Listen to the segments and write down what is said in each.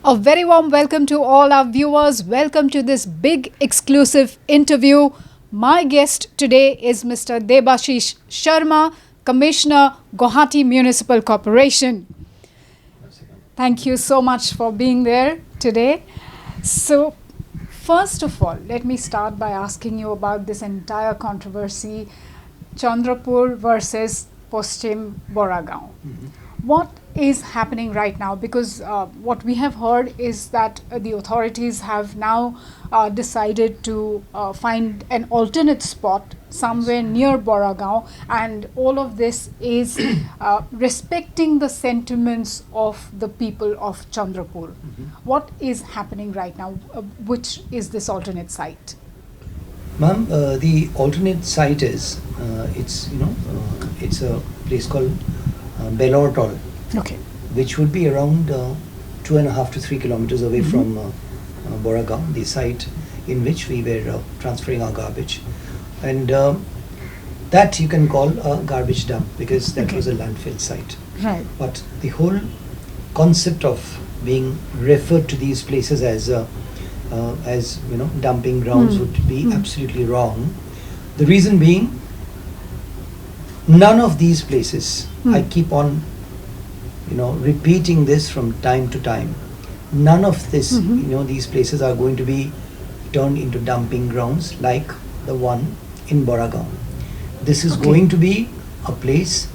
A very warm welcome to all our viewers. Welcome to this big exclusive interview. My guest today is Mr. Devashish Sharma, Commissioner, Guwahati Municipal Corporation. Thank you so much for being there today. So, first of all, let me start by asking you about this entire controversy, Chandrapur versus Paschim Boragaon. What is happening right now? Because what we have heard is that the authorities have now decided to find an alternate spot somewhere near Boragaon, and all of this is respecting the sentiments of the people of Chandrapur. What is happening right now? Which is this alternate site? Ma'am, the alternate site is it's a place called Belortol, Okay. which would be around 2.5 to 3 kilometers away from Boragaon, the site in which we were transferring our garbage, and that you can call a garbage dump because that was a landfill site. Right. But the whole concept of being referred to these places as dumping grounds would be absolutely wrong. The reason being, none of these places, I keep on repeating this from time to time, none of this these places are going to be turned into dumping grounds like the one in Boragaon. This is going to be a place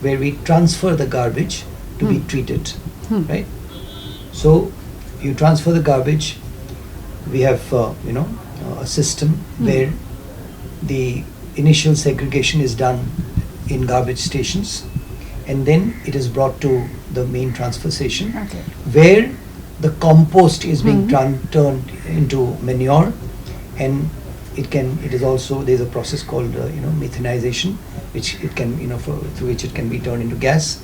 where we transfer the garbage to be treated, right? So you transfer the garbage. We have a system where the initial segregation is done in garbage stations, and then it is brought to the main transfer station, where the compost is being turned into manure, and it is also, there's a process called methanization, which it can through which it can be turned into gas,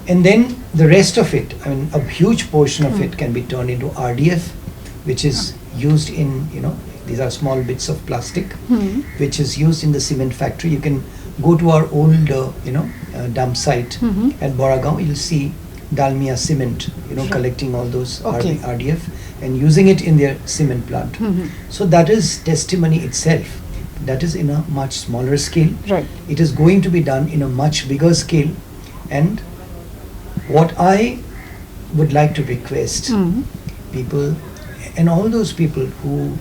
and then the rest of it, a huge portion of it can be turned into RDF, which is used in these are small bits of plastic, which is used in the cement factory. You can go to our old dump site at Boragaon. You'll see Dalmia Cement collecting all those RDF and using it in their cement plant. So that is testimony itself. That is in a much smaller scale. Right. It is going to be done in a much bigger scale, and what I would like to request people and all those people who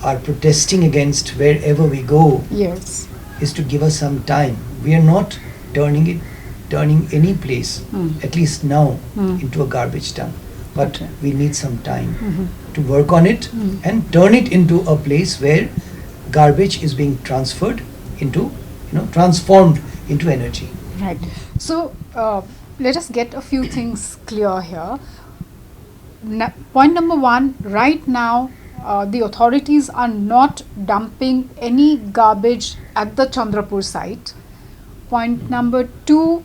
are protesting against wherever we go, Yes. is to give us some time. We are not turning any place, at least now, into a garbage dump. But we need some time to work on it and turn it into a place where garbage is being transferred into, transformed into energy. Right. So let us get a few things clear here. Point number one, right now the authorities are not dumping any garbage at the Chandrapur site. Point number two,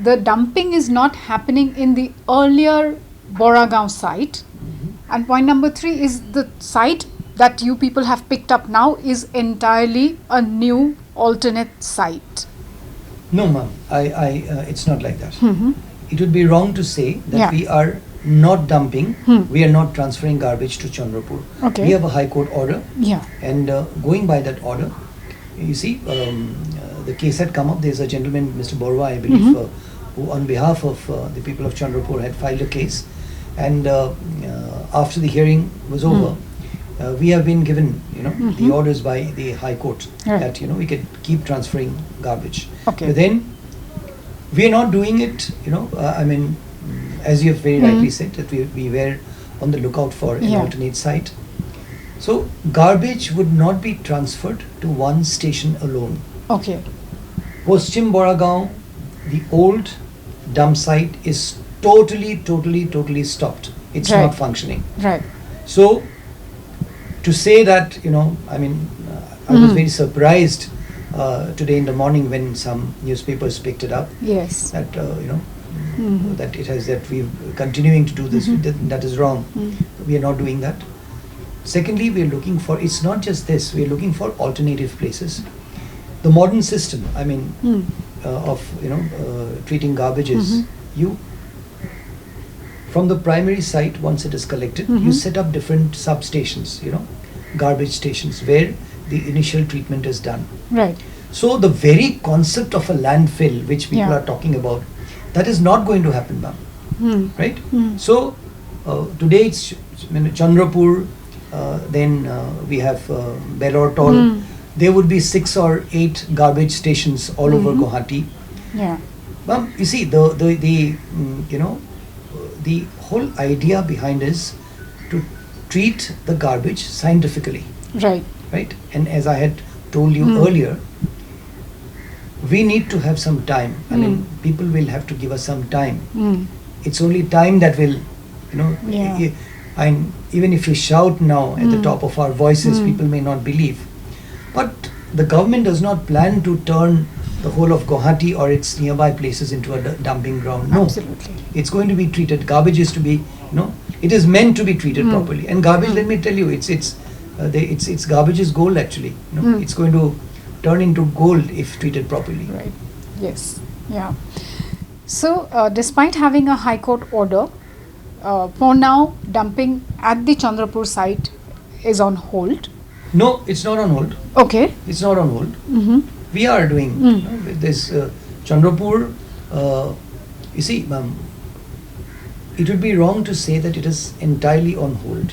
the dumping is not happening in the earlier Boragaon site. And point number three is the site that you people have picked up now is entirely a new alternate site. No, ma'am, it's not like that. It would be wrong to say that we are not dumping, we are not transferring garbage to Chandrapur. Okay. We have a High Court order, Yeah. and going by that order, you see, the case had come up. There's a gentleman, Mr. Borwa, I believe, who on behalf of the people of Chandrapur had filed a case, and after the hearing was over, we have been given, the orders by the High Court that, we can keep transferring garbage. Okay. But then, we are not doing it, as you have very rightly said, that we were on the lookout for an alternate site. So garbage would not be transferred to one station alone. Okay. Paschim Boragaon, the old dump site, is totally stopped. It's not functioning. Right. So to say that, I was very surprised today in the morning when some newspapers picked it up. Yes. That that we're continuing to do this. That is wrong. We are not doing that. Secondly, we are looking for, it's not just this, we are looking for alternative places. The modern system, of treating garbage is, from the primary site, once it is collected, you set up different substations, garbage stations where the initial treatment is done. Right. So the very concept of a landfill, which people are talking about, that is not going to happen, ma'am. Right? So today it's Chandrapur, then we have Belor Toll. There would be 6 or 8 garbage stations all over Guwahati. Yeah. Ma'am, you see, the whole idea behind is to treat the garbage scientifically. Right. Right? And as I had told you earlier, we need to have some time. I mean, people will have to give us some time. It's only time that will, and even if we shout now at the top of our voices, people may not believe. But the government does not plan to turn the whole of Guwahati or its nearby places into a dumping ground. No. Absolutely. It's going to be treated. Garbage is to be, it is meant to be treated properly. And garbage, let me tell you, it's garbage is gold actually. It's going to turn into gold if treated properly. Right. Yes. Yeah. So, despite having a High Court order, for now, dumping at the Chandrapur site is on hold. No, it's not on hold. Okay. It's not on hold. We are doing with this Chandrapur. You see, ma'am, it would be wrong to say that it is entirely on hold.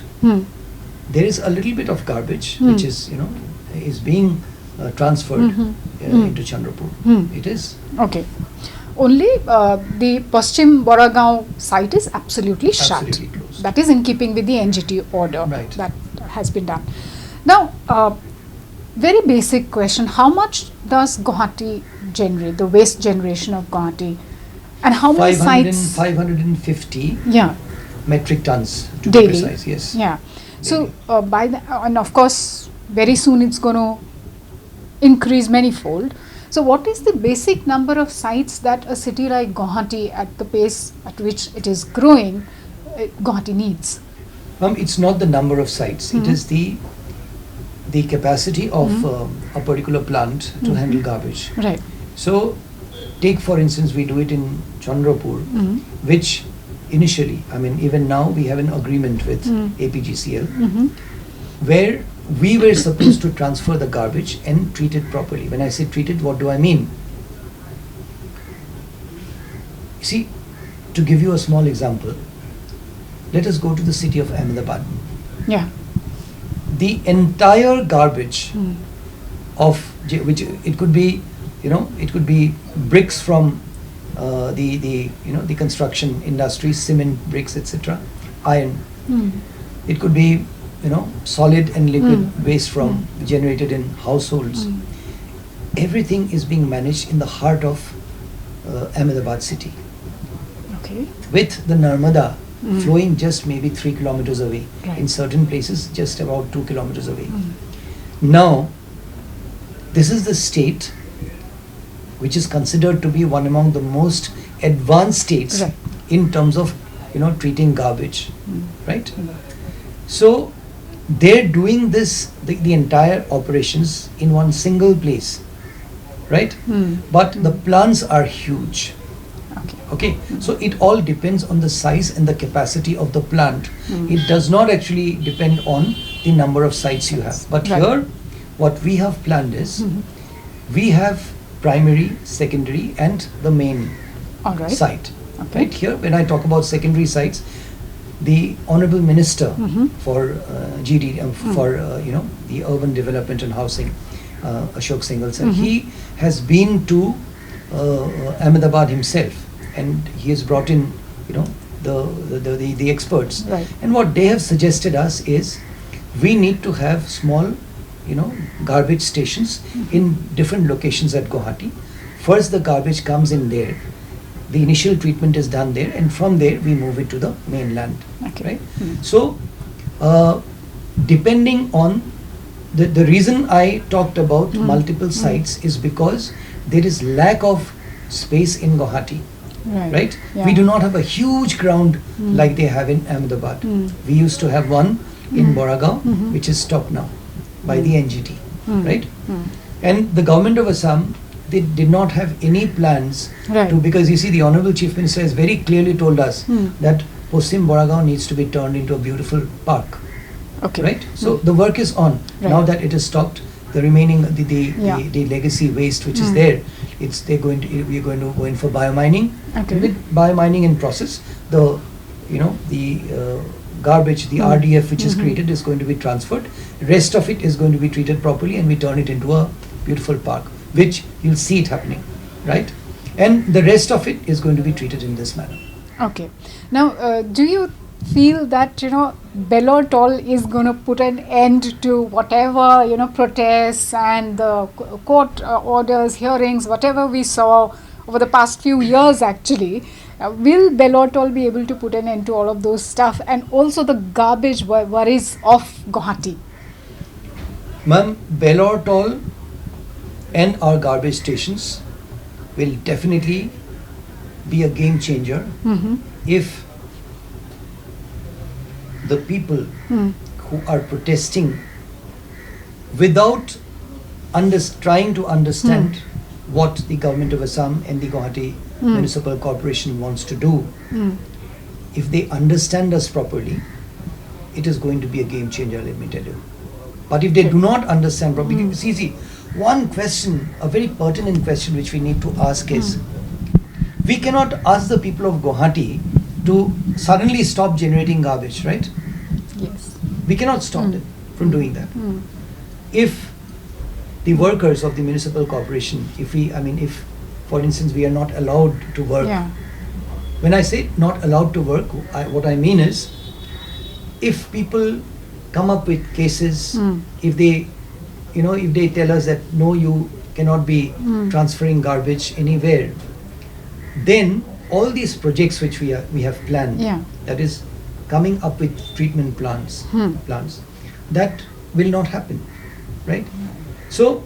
There is a little bit of garbage which is, is being transferred into Chandrapur. It is. Okay. Only the Paschim Boragaon site is absolutely shut. Absolutely closed. That is in keeping with the NGT order that has been done. Now, very basic question: how much does Guwahati generate, the waste generation of Guwahati, and how many sites? 550 metric tons to daily. be precise. Yes. Yeah. So and of course, very soon it's going to increase manifold. So what is the basic number of sites that a city like Guwahati, at the pace at which it is growing, Guwahati needs? It's not the number of sites. It is the capacity of a particular plant to handle garbage. Right. So, take for instance, we do it in Chandrapur, which initially, I mean, even now we have an agreement with APGCL, where we were supposed to transfer the garbage and treat it properly. When I say treat it, what do I mean? See, to give you a small example, let us go to the city of Ahmedabad. Yeah. The entire garbage of which it could be, it could be bricks from the construction industry, cement bricks, etc., iron. It could be solid and liquid waste from generated in households. Everything is being managed in the heart of Ahmedabad city. Okay. With the Narmada flowing just maybe 3 kilometers away. Right. In certain places, just about 2 kilometers away. Now, this is the state which is considered to be one among the most advanced states in terms of treating garbage, right? So they're doing this the entire operations in one single place, right? But the plants are huge. Okay, so it all depends on the size and the capacity of the plant. It does not actually depend on the number of sites you have. But here, what we have planned is, we have primary, secondary and the main site. Right here, when I talk about secondary sites, the Honorable Minister for GD, for the Urban Development and Housing, Ashok Singhal sir, he has been to Ahmedabad himself. And he has brought in, the experts. Right. And what they have suggested us is, we need to have small, garbage stations in different locations at Guwahati. First, the garbage comes in there. The initial treatment is done there, and from there we move it to the mainland. Right. So, depending on the reason I talked about multiple sites is because there is lack of space in Guwahati. Right? Yeah. We do not have a huge ground like they have in Ahmedabad. We used to have one in Boragaon, which is stopped now by the NGT. Right? And the government of Assam, they did not have any plans to, because you see, the Honorable Chief Minister has very clearly told us that Posim Boragaon needs to be turned into a beautiful park. Okay. Right? So the work is on. Right. Now that it is stopped, the remaining Yeah. the legacy waste which is there, we're going to go in for biomining. Okay. With biomining in process, the garbage, the RDF which is created is going to be transferred. Rest of it is going to be treated properly, and we turn it into a beautiful park, which you'll see it happening, right? And the rest of it is going to be treated in this manner. Okay. Now, do you feel that Bellore Toll is going to put an end to whatever protests and the court orders, hearings, whatever we saw over the past few years actually? Will Bellore Toll be able to put an end to all of those stuff, and also the garbage worries of Guwahati? Ma'am, Bellore Toll and our garbage stations will definitely be a game changer if the people who are protesting without trying to understand what the government of Assam and the Guwahati Municipal Corporation wants to do, if they understand us properly, it is going to be a game changer, let me tell you. But if they do not understand properly, see, one question, a very pertinent question which we need to ask is, we cannot ask the people of Guwahati to suddenly stop generating garbage, right? Yes. We cannot stop them from doing that. If the workers of the municipal corporation, if for instance we are not allowed to work, when I say not allowed to work, what I mean is, if people come up with cases, if they tell us that no, you cannot be transferring garbage anywhere, then all these projects which we have planned, that is coming up with treatment plants, that will not happen, right? So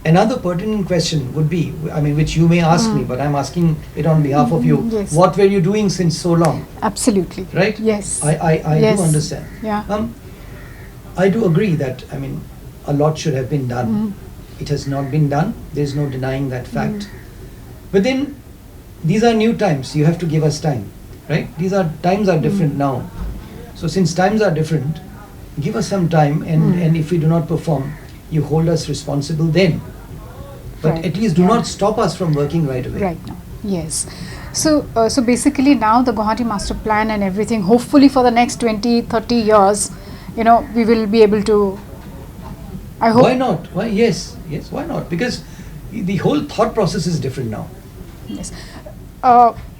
another pertinent question would be, which you may ask me, but I'm asking it on behalf of you. Yes. What were you doing since so long? Absolutely. Right? Yes. I Yes. do understand. Yeah. I do agree that a lot should have been done. It has not been done. There's no denying that fact. But then these are new times. You have to give us time, right? Times are different now. So since times are different, give us some time, and if we do not perform, you hold us responsible then. But Right. at least do not stop us from working right away. Right now. Yes. So basically now the Guwahati Master Plan and everything, hopefully for the next 20, 30 years, we will be able to, I hope. Why not? Why? Yes, why not? Because the whole thought process is different now. Yes.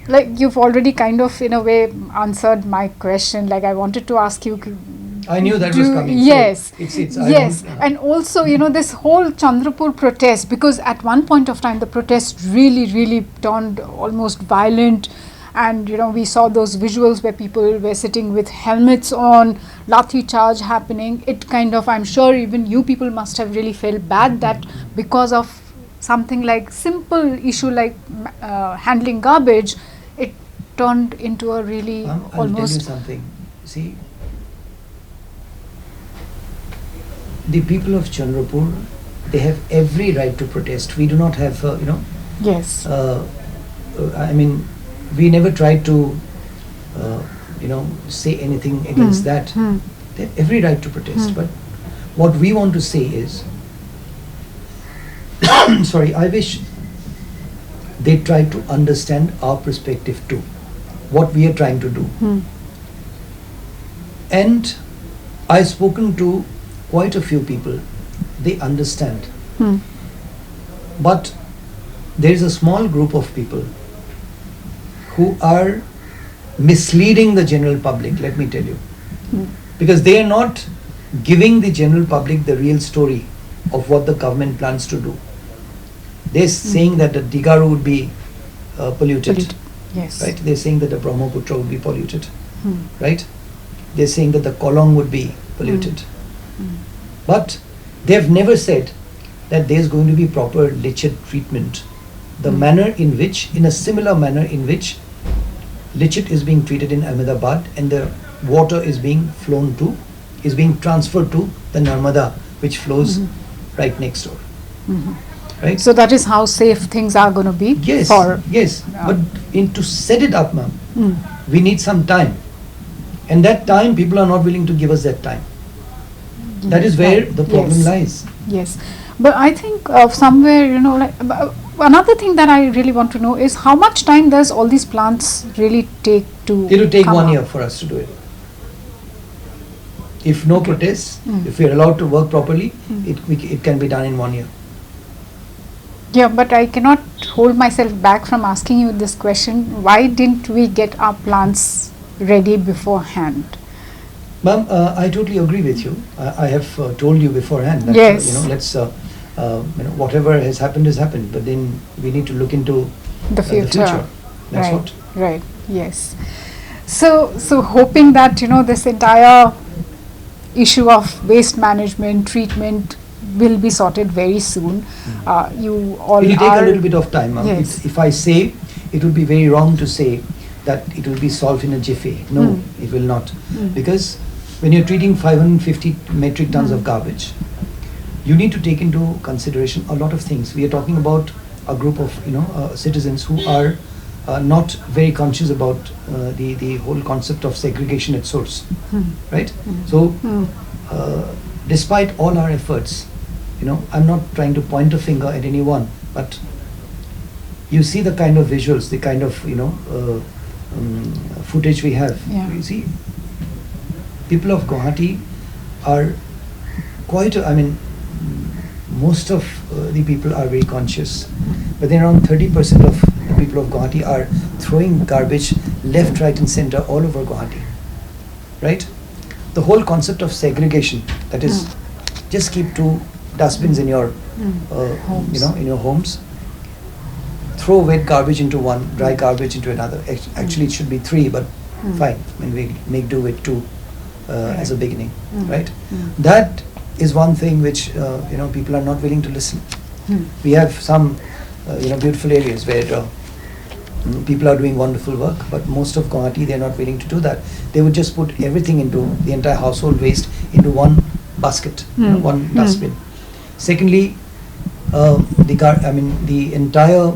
Like you've already kind of in a way answered my question. Like I wanted to ask you. I knew that was coming. Yes. So it's yes. And also, this whole Chandrapur protest, because at one point of time the protest really turned almost violent, and we saw those visuals where people were sitting with helmets on, lathi charge happening. It kind of, I'm sure even you people must have really felt bad that because of something like simple issue like handling garbage, it turned into a really I'll tell you almost. something. See, the people of Chandrapur, they have every right to protest. We do not have, Yes. we never tried to, say anything against that. They have every right to protest. But what we want to say is, sorry, I wish they try to understand our perspective too, what we are trying to do. And I've spoken to quite a few people. They understand. But there is a small group of people who are misleading the general public, let me tell you. Because they are not giving the general public the real story of what the government plans to do. They're saying that the Digaru would be polluted. Yes. Right? They're saying that the Brahmaputra would be polluted. Right? They're saying that the Kolong would be polluted. But they've never said that there's going to be proper lichet treatment. The manner in which, in a similar manner in which lichet is being treated in Ahmedabad and the water is being transferred to the Narmada, which flows right next door. Right? So that is how safe things are going to be. Yes, For yes. But to set it up, ma'am, we need some time. And that time, people are not willing to give us that time. That is where the problem Yes. lies. Yes, but I think somewhere, another thing that I really want to know is how much time does all these plants really take to It will take come 1 up? year for us to do it. If no Okay. protests, Mm. if we are allowed to work properly, Mm. it can be done in 1 year. Yeah, but I cannot hold myself back from asking you this question. Why didn't we get our plants ready beforehand? Ma'am, I totally agree with you. I have told you beforehand that Yes. let's whatever has happened. But then we need to look into The future. That's Right. what. Right. Yes. So hoping that this entire issue of waste management treatment will be sorted very soon. You all It will take are a little bit of time, ma'am. Yes. If I say, it would be very wrong to say that it will be solved in a jiffy. No, it will not. Because when you're treating 550 metric tons of garbage, you need to take into consideration a lot of things. We are talking about a group of citizens who are not very conscious about the whole concept of segregation at source, right? So despite all our efforts, I'm not trying to point a finger at anyone, but you see the kind of visuals, the kind of footage we have. Yeah. You see, people of Guwahati are quite, most of the people are very conscious, but then around 30% of the people of Guwahati are throwing garbage left, right and center all over Guwahati, right? The whole concept of segregation, that is, just keep 2 dustbins in your, Homes. in your homes, throw wet garbage into one, dry garbage into another. Actually, it should be 3, but fine, we make do with 2 as a beginning, right? That is one thing which people are not willing to listen. We have some beautiful areas where people are doing wonderful work, but most of Guwahati, they are not willing to do that. They would just put everything into the entire household waste into one basket, one dustbin. Secondly, the entire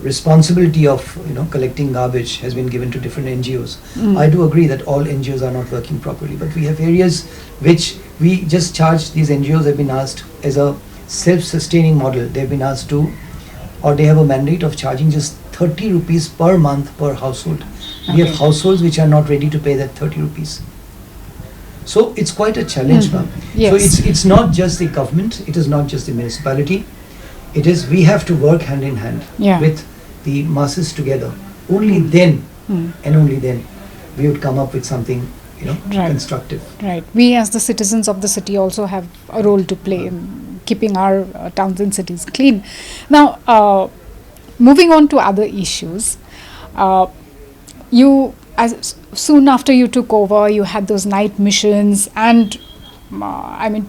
responsibility of collecting garbage has been given to different NGOs. I do agree that all NGOs are not working properly, but we have areas which we just charge. These NGOs have been asked as a self-sustaining model. They've been asked to, or they have a mandate of charging just 30 rupees per month per household. We have households which are not ready to pay that 30 rupees. So it's quite a challenge, ma'am. Yes. So it's not just the government, it is not just the municipality. It is, we have to work hand in hand with the masses together. Only then, and only then, we would come up with something, constructive. Right. We as the citizens of the city also have a role to play in keeping our towns and cities clean. Now, moving on to other issues, soon after you took over, you had those night missions, and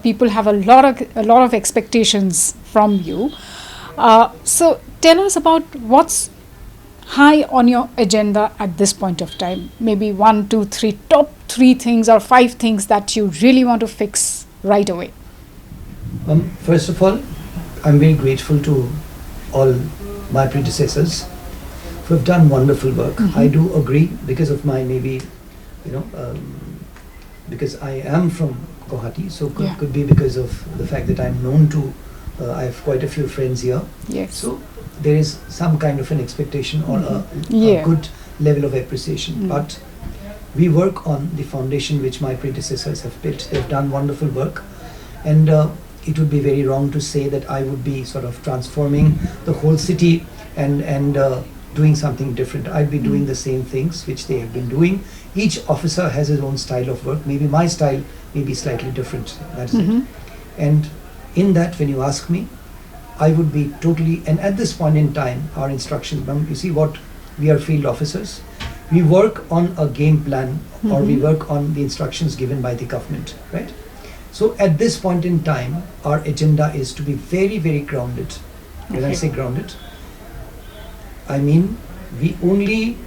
people have a lot of expectations from you. So tell us about what's high on your agenda at this point of time. Maybe 1, 2, 3 top 3 things or 5 things that you really want to fix right away. First of all, I'm very grateful to all my predecessors who have done wonderful work. I do agree, because of my because I am from Guwahati, so could be because of the fact that I'm known to, I have quite a few friends here. Yes. So there is some kind of an expectation or a good level of appreciation. But we work on the foundation which my predecessors have built. They've done wonderful work, and it would be very wrong to say that I would be sort of transforming the whole city and doing something different. I'd be doing the same things which they have been doing. Each officer has his own style of work. Maybe my style may be slightly different. That's it. And in that, when you ask me, I would be totally, and at this point in time, our instructions, you see what, we are field officers. We work on a game plan, or we work on the instructions given by the government, right? So at this point in time, our agenda is to be very, very grounded. When I say grounded, I mean we only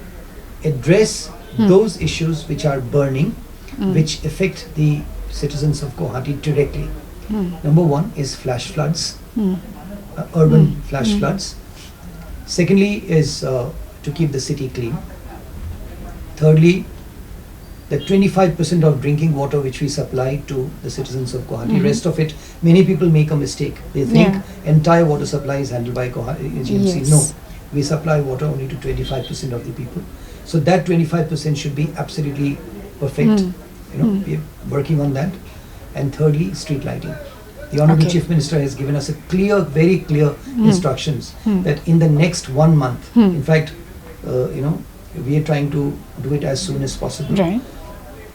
address those issues which are burning, which affect the citizens of Guwahati directly. Number 1 is flash floods, urban flash floods. Secondly is to keep the city clean. Thirdly, the 25% of drinking water which we supply to the citizens of Guwahati. Rest of it, many people make a mistake. They think entire water supply is handled by GMC. Yes. No, we supply water only to 25% of the people. So that 25% should be absolutely perfect. You know, we are working on that. And thirdly, street lighting. The Honorable Okay. Chief Minister has given us a clear, very clear instructions that in the next 1 month, in fact, you know, we are trying to do it as soon as possible. Right.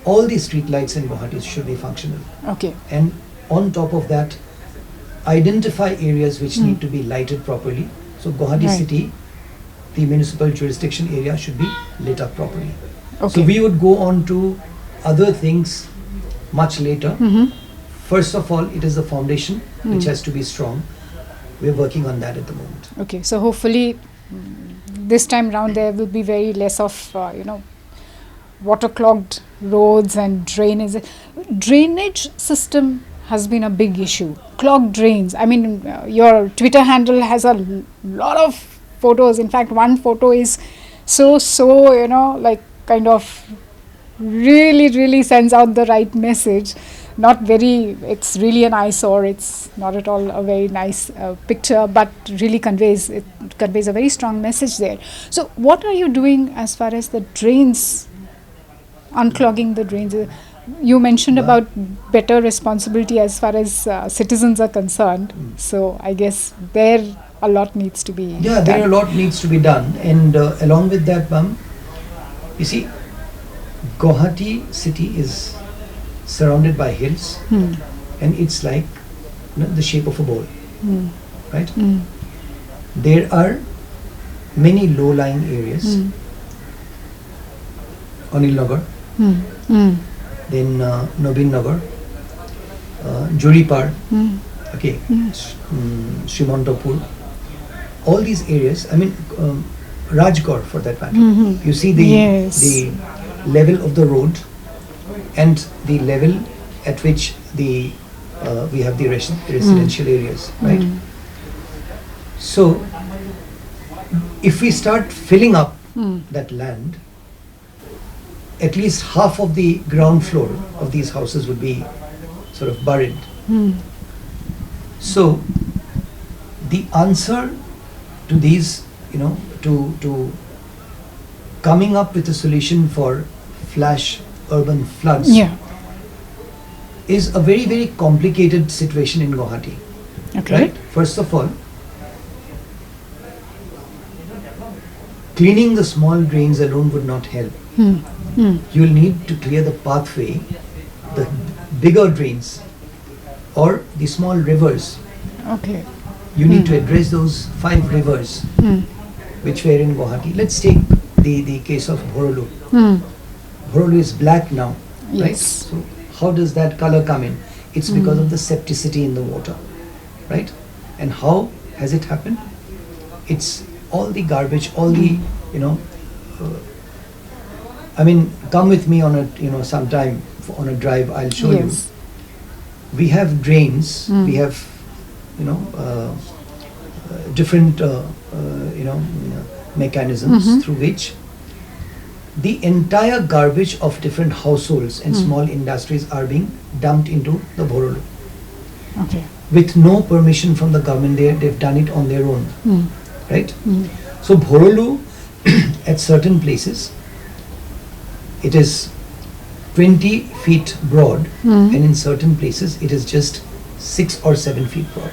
All the street lights in Guwahati should be functional. Okay. And on top of that, identify areas which need to be lighted properly. So Guwahati Right. city, the municipal jurisdiction area should be lit up properly. Okay. So we would go on to other things much later. First of all, it is the foundation which has to be strong. We're working on that at the moment. Okay, so hopefully this time round there will be very less of water-clogged roads and drainage. Drainage system has been a big issue. Clogged drains. I mean, your Twitter handle has a lot of photos. In fact, one photo is so like kind of really sends out the right message. Not very, it's really an eyesore. It's not at all a very nice picture, but really conveys a very strong message there. So what are you doing as far as the drains, unclogging the drains? You mentioned about better responsibility as far as citizens are concerned. So I guess there a lot needs to be Yeah, done. there a lot needs to be done. And along with that, ma'am, you see, Guwahati city is surrounded by hills, and it's like, you know, the shape of a bowl, right? There are many low-lying areas. Anil Nagar, then Nobin Nagar, Juripar, okay, Shrimantapur. All these areas, I mean, Rajgarh for that matter. You see the level of the road and the level at which the we have the residential areas, right? So if we start filling up that land, at least half of the ground floor of these houses would be sort of buried. So the answer to these, you know, to coming up with a solution for flash urban floods is a very complicated situation in Guwahati. Okay. Right? First of all, cleaning the small drains alone would not help. You'll need to clear the pathway, the bigger drains or the small rivers. Okay. You need to address those 5 rivers which were in Guwahati. Let's take the case of Bhorolu. Bhorolu is black now, right? Yes. So how does that color come in? It's because of the septicity in the water, right? And how has it happened? It's all the garbage, all the, you know, I mean, come with me on a, you know, sometime on a drive, I'll show you. We have drains, we have, you know, different, you know, mechanisms through which the entire garbage of different households and small industries are being dumped into the Bhorolu. Okay. With no permission from the government, they've done it on their own, right? So Bhorolu, at certain places, it is 20 feet broad, and in certain places it is just 6 or 7 feet broad.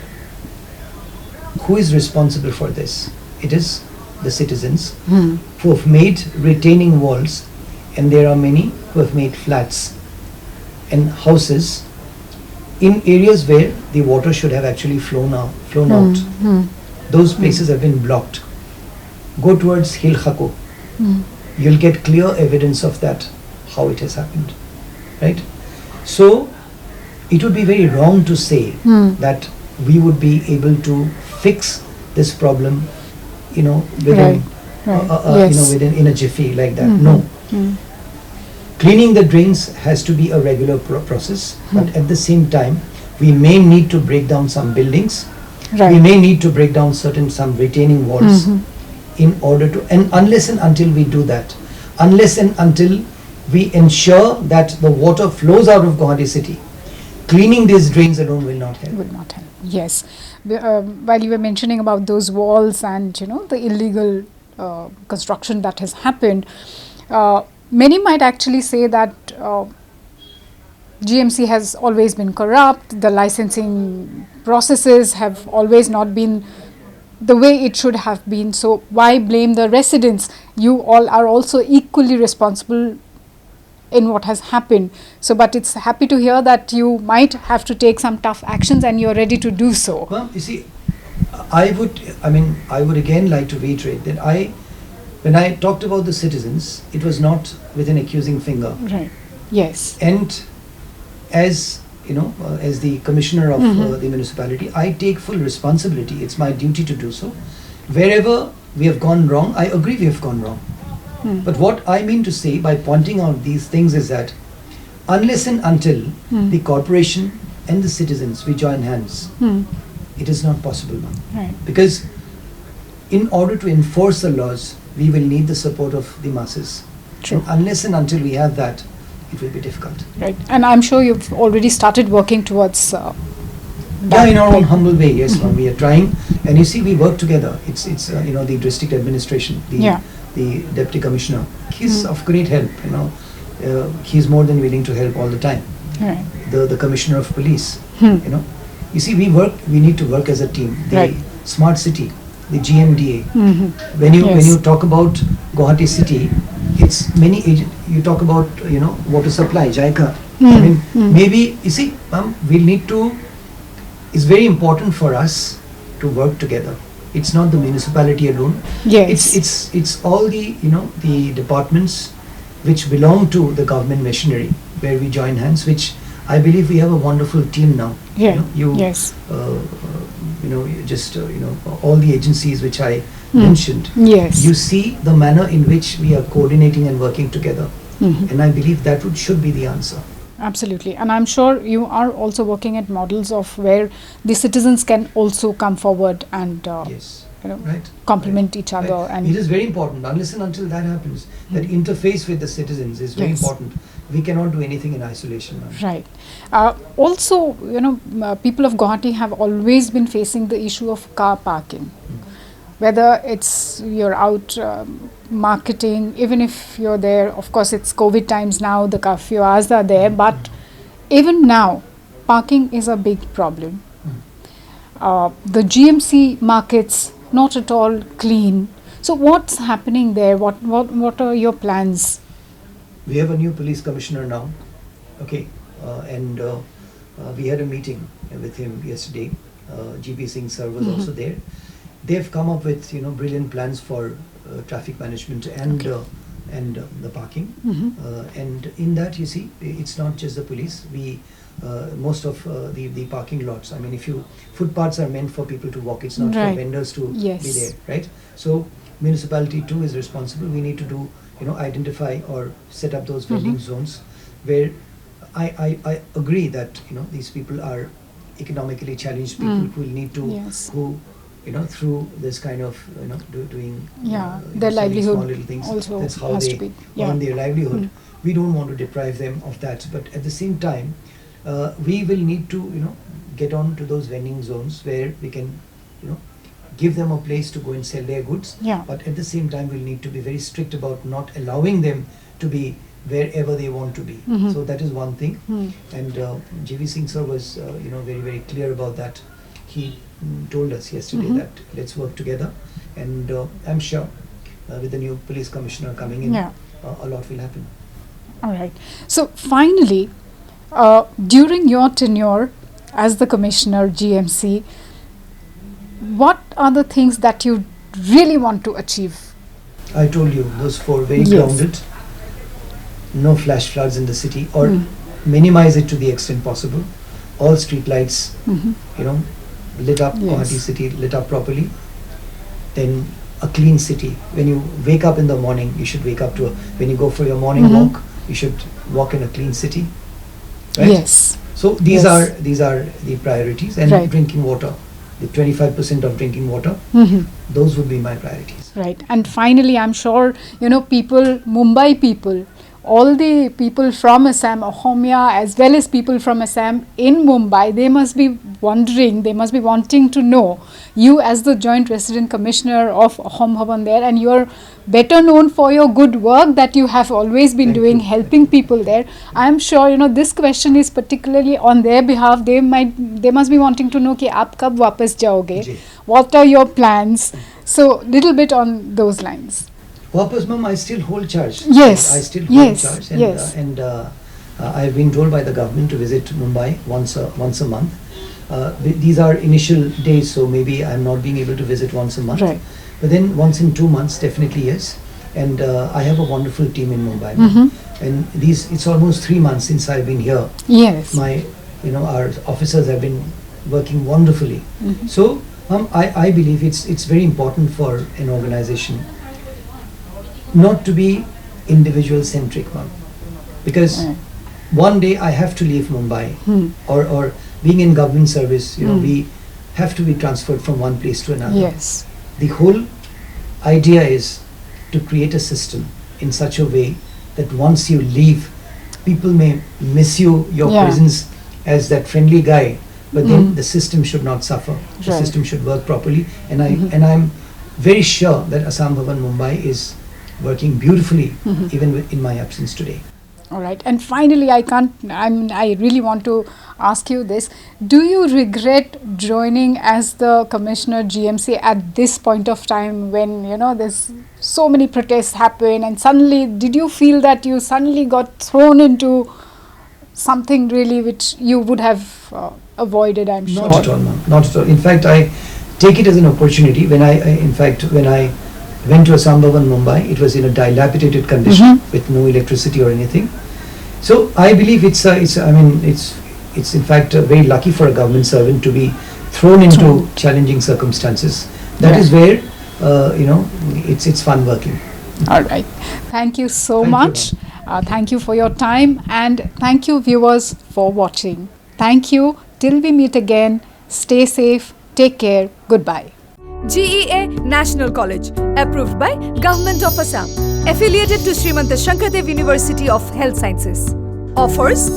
Who is responsible for this? It is the citizens who have made retaining walls, and there are many who have made flats and houses in areas where the water should have actually flown out. Those places have been blocked. Go towards Hil Khako. You'll get clear evidence of that, how it has happened, right? So it would be very wrong to say that we would be able to fix this problem, you know, within, you know, within in a jiffy like that. No. Cleaning the drains has to be a regular process, but at the same time, we may need to break down some buildings. We may need to break down some retaining walls in order to, and unless and until we do that, unless and until we ensure that the water flows out of Guwahati city. Cleaning these drains alone will not help. Will not help. Yes. While you were mentioning about those walls and the illegal construction that has happened, many might actually say that GMC has always been corrupt. The licensing processes have always not been the way it should have been. So why blame the residents? You all are also equally responsible in what has happened. So, but it's happy to hear that you might have to take some tough actions and you're ready to do so. Well, you see, I would again like to reiterate that when I talked about the citizens, it was not with an accusing finger. Right. Yes. And as as the commissioner of the municipality, I take full responsibility. It's my duty to do so. Wherever we have gone wrong, I agree we have gone wrong. But what I mean to say by pointing out these things is that unless and until the corporation and the citizens we join hands, it is not possible, ma'am. Right. Because in order to enforce the laws, we will need the support of the masses. True. And unless and until we have that, it will be difficult. Right. And I'm sure you've already started working towards in our own humble way, yes, ma'am, we are trying. And you see, we work together. It's the district administration, the deputy commissioner. He's of great help. He's more than willing to help all the time. Right. The commissioner of police. You see, we need to work as a team. The smart city, the GMDA. When you talk about Guwahati city, it's many you talk about water supply, JICA. Maybe you see, we'll need to. It's very important for us to work together. It's not the municipality alone. Yes. It's all the the departments which belong to the government machinery where we join hands. Which I believe we have a wonderful team now. Yeah. Yes. All the agencies which I mentioned. Yes. You see the manner in which we are coordinating and working together, and I believe that should be the answer. Absolutely. And I'm sure you are also working at models of where the citizens can also come forward and complement each other. Right. And it is very important. Unless and until that happens, that interface with the citizens is very important. We cannot do anything in isolation. Right. Also, people of Guwahati have always been facing the issue of car parking. Whether it's you're out marketing, even if you're there, of course it's COVID times now, the curfew hours are there, but even now, parking is a big problem. The GMC markets, not at all clean. So what's happening there? What are your plans? We have a new police commissioner now, and we had a meeting with him yesterday. GP Singh sir was also there. They've come up with brilliant plans for traffic management and the parking. And in that, you see, it's not just the police. We most of the parking lots. I mean, footpaths are meant for people to walk. It's not for vendors to be there, right? So municipality too is responsible. We need to do identify or set up those vending zones where I agree that these people are economically challenged people who will need to through this kind of doing their livelihood small little things. also that's how has they to be earn their livelihood. We don't want to deprive them of that, but at the same time we will need to get on to those vending zones where we can give them a place to go and sell their goods, but at the same time we'll need to be very strict about not allowing them to be wherever they want to be. So that is one thing. And GV Singh sir was very, very clear about that. He told us yesterday that let's work together, and I'm sure with the new police commissioner coming in, a lot will happen. All right. So finally, during your tenure as the commissioner GMC, what are the things that you really want to achieve? I told you those four, very grounded. No flash floods in the city, or minimize it to the extent possible. All street lights, lit up, Guwahati city lit up properly. Then a clean city. When you wake up in the morning, you should wake up to when you go for your morning walk, you should walk in a clean city. Right? Yes. So these are the priorities, and drinking water. The 25% of drinking water, those would be my priorities. Right. And finally, I'm sure Mumbai people all the people from Assam, Ahomia, as well as people from Assam in Mumbai, they must be wondering, they must be wanting to know you as the Joint Resident Commissioner of Ahom Bhavan there, and you are better known for your good work that you have always been doing, helping people there. I am sure, this question is particularly on their behalf. They must be wanting to know कि आप कब वापस जाओगे? What are your plans? So, little bit on those lines. Wapas, ma'am, I still hold charge. Yes. I still hold charge. And, yes. I've been told by the government to visit Mumbai once a month. These are initial days, so maybe I'm not being able to visit once a month. Right. But then once in 2 months, definitely yes. And I have a wonderful team in Mumbai. And it's almost 3 months since I've been here. Yes. Our officers have been working wonderfully. So, I believe it's very important for an organization not to be individual centric, ma'am, because one day I have to leave Mumbai, or being in government service, we have to be transferred from one place to another. Yes. The whole idea is to create a system in such a way that once you leave, people may miss your presence as that friendly guy, but then the system should not suffer. The system should work properly, and I'm very sure that Assam Bhavan Mumbai is working beautifully even in my absence today. All right. And finally, I really want to ask you this. Do you regret joining as the Commissioner GMC at this point of time when, there's so many protests happen, and suddenly, did you feel that you suddenly got thrown into something really which you would have avoided, I'm sure? Not at all, ma'am. Not at all. In fact, I take it as an opportunity. When I went to Assam Bhavan Mumbai, it was in a dilapidated condition with no electricity or anything. So I believe it's in fact very lucky for a government servant to be thrown into challenging circumstances. That is where it's fun working. All right. Thank you so much. Thank you for your time, and thank you viewers for watching. Thank you. Till we meet again. Stay safe. Take care. Goodbye. GEA National College, approved by Government of Assam, affiliated to Srimanta Shankardev University of Health Sciences. Offers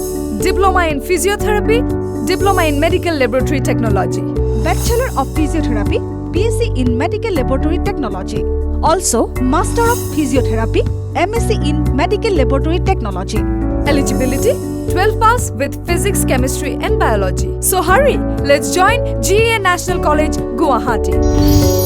Diploma in Physiotherapy, Diploma in Medical Laboratory Technology, Bachelor of Physiotherapy, BSc in Medical Laboratory Technology. Also, Master of Physiotherapy, MSc in Medical Laboratory Technology. Eligibility 12 pass with Physics, Chemistry and Biology. So hurry, let's join GEA National College, Guwahati.